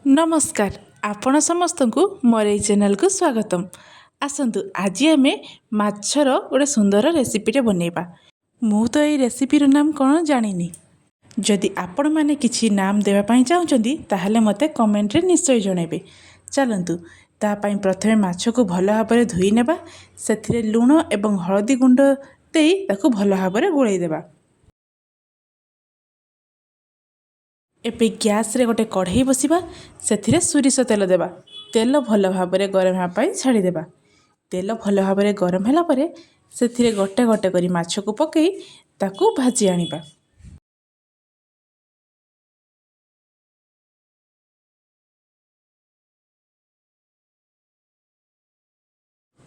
नमस्कार आपण समस्त को मोर ये चैनल को स्वागतम। आसतु आज आम माछर गोटे सुंदर रेसिपीटे बनैबा। मु तो ये रेसिपीर नाम कौन जानी। जदि आपण मैंने किसी नाम देवाई चाहते ताहले मते कमेंट रे निश्चय जनइबे। चलतु तापाई प्रथमे माछ को भल भाव धोई नेबा, सेथिरे लुण एवं हलदी गुंड देई ताकू भल भाव गोलैदेबा। एबे गैस रे गोटे कढ़ई बसिबा, सेथिरे सोरिष तेल देबा। तेल भल भाव गरम होगापाई छाड़ीदेबा। तेल भल भाव गरम होला परे सेथिरे गोटे गोटे करी माछ को पकई ताकू भाजी आनिबा।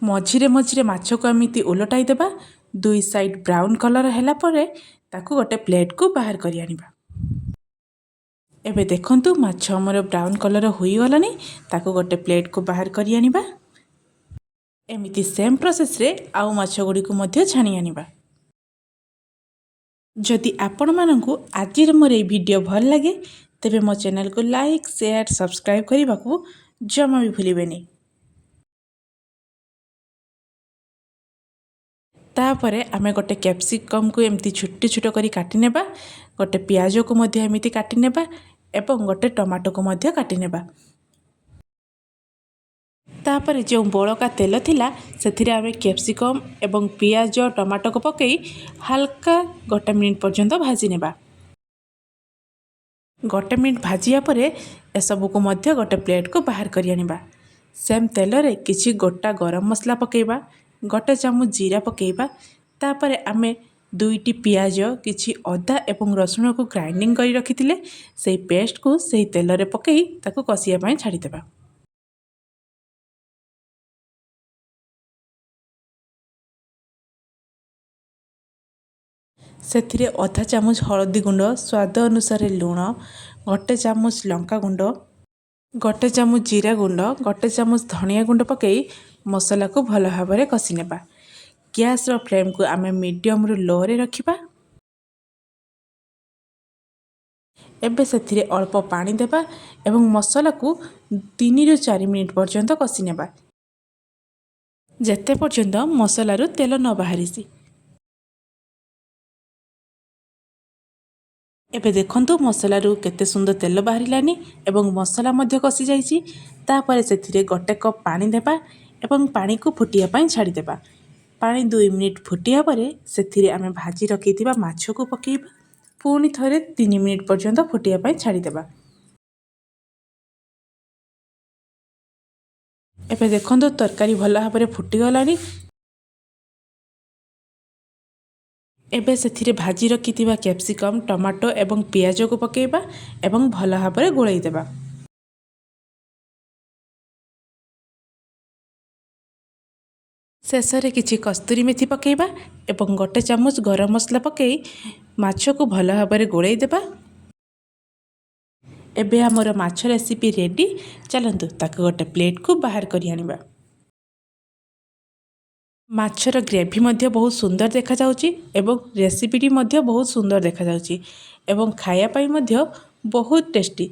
मझिरे मझिरे माछ को एमिति उलटाई देबा। दुई साइड ब्राउन कलर हैला परे ताकू गोटे प्लेट को बाहर करी आनिबा। एबे देखंतु माछ हमर ब्राउन कलर होई गलानी, ताकू गोटे प्लेट को बाहर करी आनिबा। एमिति सेम प्रोसेस रे आउ माछ गुडी को मध्य छाणी आनिबा। जदि आपण मानकु आजिर मोर ए वीडियो भल लगे तेबे मो चैनल को लाइक शेयर सब्सक्राइब करने को जमा भी भूलिबेनी। तापरे आमे गोटे कैप्सिकम को एमती छोटे छोटे करी काटी नेबा, गोटे पियाज को मध्य एमती काटी नेबा एवं गोटे टमाटो को मध्य काटी नेबा। तापरे जो बड़का तेल थिला सेथिरे आमे कैप्सिकम एवं पियाज टमाटो को पकई हल्का गोटे मिनिट पर्यंत भाजी नेबा। गोटे मिनिट भाजिया परे ए सब को मध्य गोटे प्लेट को बाहर करी आनिबा। सेम तेल रे किछि गोटा गरम मसला पकेबा, गोटे चामच जीरा पकेबा। तापरे आमे दुईटी पियाज किछि अदा एवं रसुण को ग्राइंडिंग करी रखिथिले सेही पेस्ट को सेही तेल रे पकई ताकू कसिया पई छाड़ी देबा। सेथिरे अधा चामच हळदी गुंड, स्वाद अनुसार लुण, गोटे चामच लंका गुंड, गोटे चामच जीरा गुंड, गोटे चामच धनिया गुंड पकई मसला को भल भाव में कषि नेबा। गैस रो फ्लेम को आमे मीडियम रु लो रे रखिबा। एबे सेथिरे अल्प पानी देबा एवं मसला को 3 रु 4 मिनिट पर्यंत कषि नेबा, जेते पर्यंत मसला रु तेल न बाहरिसी। एबे देखंतु मसला रु केते सुंदर तेल बाहरिलानी एवं मसला मध्य कषि जाइछि। तापरे सेथिरे गोटे कप पानी देबा एवं पानी को फुटिया पई छाड़ी देबा। पानी 2 मिनिट फुटिया परे सेथिरे आमे भाजी रखिथिबा माछ को पकेइबा। पुणी थरे 3 मिनिट पर्यंत फुटिया पई छाड़ी देबा। एबे देखंतु तरकारी भल भाबरे फुटी गलानी। एबे सेथिरे भाजी रखिथिबा कैप्सिकम टमाटो एवं पियाज को पकेइबा एवं भल भाबरे गोळै देबा। शेषरे किछि कस्तूरी मेथी पकेइबा एवं गोटे चामच गरम मसला पकई माछ को भल भाबरे गोळै देबा। एबे हमर माछ रेसिपी रेडी। चलंतु ताको गोटे प्लेट को बाहर करी आनिबा। माछर ग्रेवी मध्य बहुत सुंदर देखा जाउची एवं रेसिपीटी मध्य बहुत सुंदर देखा जाउची एवं खाया पाई मध्य बहुत टेस्टी।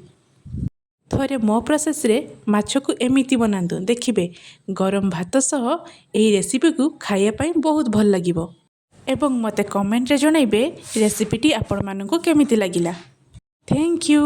थरे मो प्रोसेस रे माछ को एमिति बनातु देखिबे, गरम भात सह एही रेसिपी को खाया पाई बहुत भल लागिबो एवं मते कमेंट रे जणाइबे रेसिपीटी आपण मानकु केमिति लागिला। Thank you.